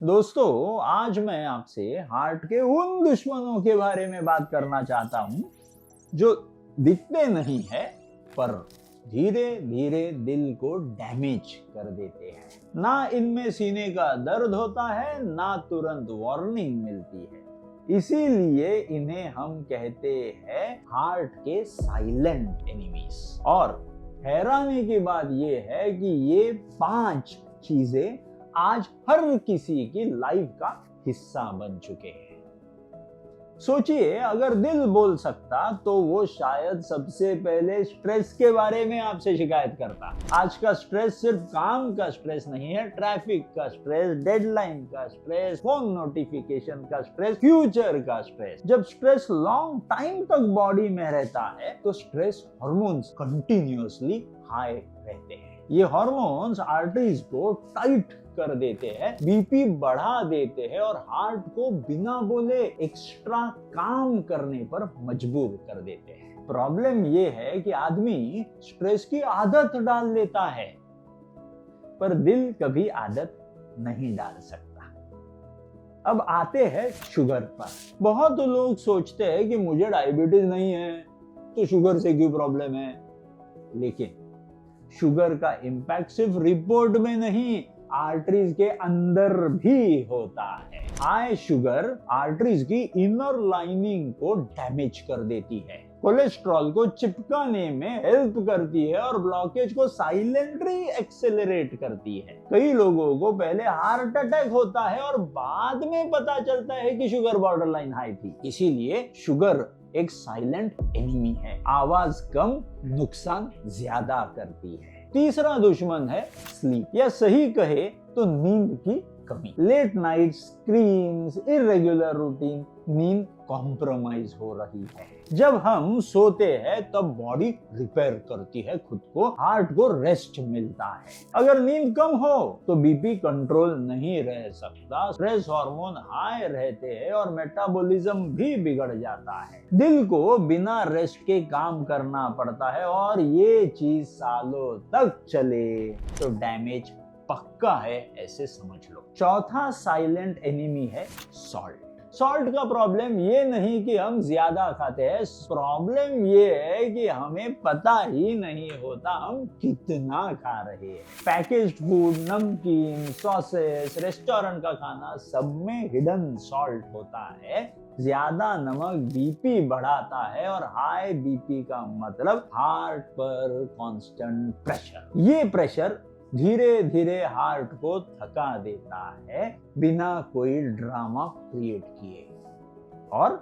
दोस्तों, आज मैं आपसे हार्ट के उन दुश्मनों के बारे में बात करना चाहता हूं जो दिखते नहीं है पर धीरे धीरे दिल को डैमेज कर देते हैं। ना इनमें सीने का दर्द होता है, ना तुरंत वार्निंग मिलती है। इसीलिए इन्हें हम कहते हैं हार्ट के साइलेंट एनिमीज। और हैरानी की बात यह है कि ये 5 चीजें आज हर किसी की लाइफ का हिस्सा बन चुके हैं। सोचिए, अगर दिल बोल सकता तो वो शायद सबसे पहले स्ट्रेस के बारे में आपसे शिकायत करता। आज का स्ट्रेस सिर्फ काम का स्ट्रेस नहीं है, ट्रैफिक का स्ट्रेस, डेडलाइन का स्ट्रेस, फोन नोटिफिकेशन का स्ट्रेस, फ्यूचर का स्ट्रेस। जब स्ट्रेस लॉन्ग टाइम तक बॉडी में रहता है तो स्ट्रेस हार्मोन्स कंटिन्यूअसली हाई रहते हैं। ये हार्मोन्स आर्टरीज को टाइट कर देते हैं, बीपी बढ़ा देते हैं और हार्ट को बिना बोले एक्स्ट्रा काम करने पर मजबूर कर देते हैं। प्रॉब्लम ये है कि आदमी स्ट्रेस की आदत डाल लेता है, पर दिल कभी आदत नहीं डाल सकता। अब आते हैं शुगर पर। बहुत लोग सोचते हैं कि मुझे डायबिटीज नहीं है तो शुगर से क्यों प्रॉब्लम है, लेकिन शुगर का इंपैक्ट सिर्फ रिपोर्ट में नहीं, आर्टरीज के अंदर भी होता है। हाई शुगर आर्टरीज की इनर लाइनिंग को डैमेज कर देती है, कोलेस्ट्रॉल को चिपकाने में हेल्प करती है और ब्लॉकेज को साइलेंटली एक्सेलरेट करती है। कई लोगों को पहले हार्ट अटैक होता है और बाद में पता चलता है कि शुगर बॉर्डरलाइन हाई थी। इसीलिए शुगर एक साइलेंट एनिमी है, आवाज कम, नुकसान ज्यादा करती है। तीसरा दुश्मन है स्लीप, या सही कहे तो नींद की कमी। Late night screens, irregular routine, नींद कॉम्प्रोमाइज हो रही है। जब हम सोते हैं तब बॉडी रिपेयर करती है खुद को, हार्ट को रेस्ट मिलता है। अगर नींद कम हो तो बीपी कंट्रोल नहीं रह सकता, स्ट्रेस हार्मोन हाई रहते हैं और मेटाबॉलिज्म भी बिगड़ जाता है। दिल को बिना रेस्ट के काम करना पड़ता है और ये चीज सालों तक चले तो डैमेज पक्का है, ऐसे समझ लो। चौथा साइलेंट एनिमी है सॉल्ट। सॉल्ट का प्रॉब्लम ये नहीं कि हम ज्यादा खाते हैं, प्रॉब्लम ये है कि हमें पता ही नहीं होता हम कितना खा रहे हैं। पैकेज्ड फूड, नमकीन, सॉसेस, रेस्टोरेंट का खाना, सब में हिडन सॉल्ट होता है। ज्यादा नमक बीपी बढ़ाता है और हाई बीपी का मतलब हार्ट पर कांस्टेंट प्रेशर। ये प्रेशर धीरे धीरे हार्ट को थका देता है बिना कोई ड्रामा क्रिएट किए। और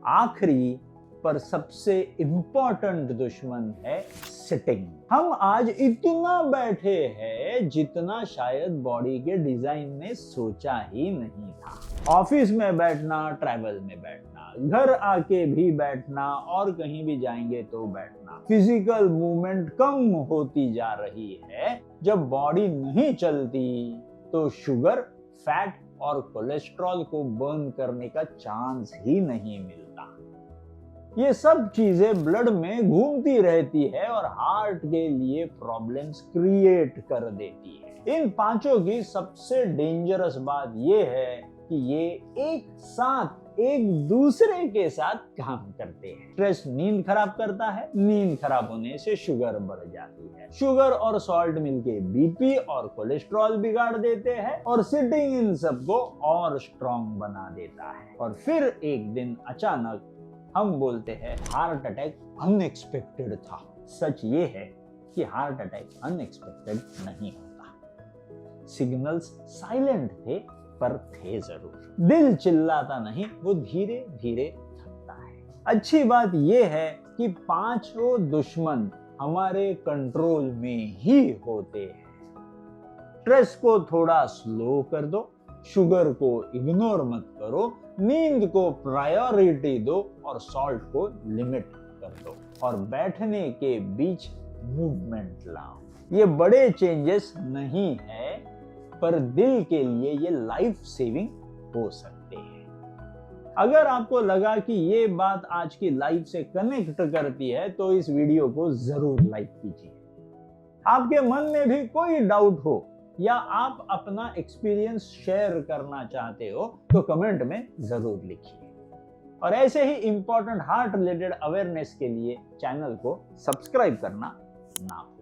आखिरी पर सबसे इंपॉर्टेंट दुश्मन है सिटिंग। हम आज इतना बैठे हैं जितना शायद बॉडी के डिजाइन ने सोचा ही नहीं था। ऑफिस में बैठना, ट्रैवल में बैठना, घर आके भी बैठना और कहीं भी जाएंगे तो बैठना। फिजिकल मूवमेंट कम होती जा रही है। जब बॉडी नहीं चलती तो शुगर, फैट और कोलेस्ट्रॉल को बर्न करने का चांस ही नहीं मिलता। ये सब चीजें ब्लड में घूमती रहती है और हार्ट के लिए प्रॉब्लम्स क्रिएट कर देती है। इन पांचों की सबसे डेंजरस बात ये है कि ये एक साथ एक दूसरे के साथ काम करते हैं। स्ट्रेस नींद खराब करता है, नींद खराब होने से शुगर बढ़ जाती है, शुगर और सॉल्ट मिलके बीपी और कोलेस्ट्रॉल बिगाड़ देते हैं और सिटिंग इन सबको और स्ट्रॉन्ग बना देता है। और फिर एक दिन अचानक हम बोलते हैं हार्ट अटैक अनएक्सपेक्टेड था। सच ये है कि हार्ट अटैक अनएक्सपेक्टेड नहीं होता। सिग्नल्स साइलेंट थे पर थे जरूर। दिल चिल्लाता नहीं, वो धीरे धीरे थकता है। अच्छी बात यह है कि पांचों दुश्मन हमारे कंट्रोल में ही होते हैं। स्ट्रेस को थोड़ा स्लो कर दो, शुगर को इग्नोर मत करो, नींद को प्रायोरिटी दो और सॉल्ट को लिमिट कर दो और बैठने के बीच मूवमेंट लाओ। ये बड़े चेंजेस नहीं है पर दिल के लिए ये लाइफ सेविंग हो सकते हैं। अगर आपको लगा कि ये बात आज की लाइफ से कनेक्ट करती है तो इस वीडियो को जरूर लाइक कीजिए। आपके मन में भी कोई डाउट हो या आप अपना एक्सपीरियंस शेयर करना चाहते हो तो कमेंट में जरूर लिखिए। और ऐसे ही इंपॉर्टेंट हार्ट रिलेटेड अवेयरनेस के लिए चैनल को सब्सक्राइब करना ना भूलें।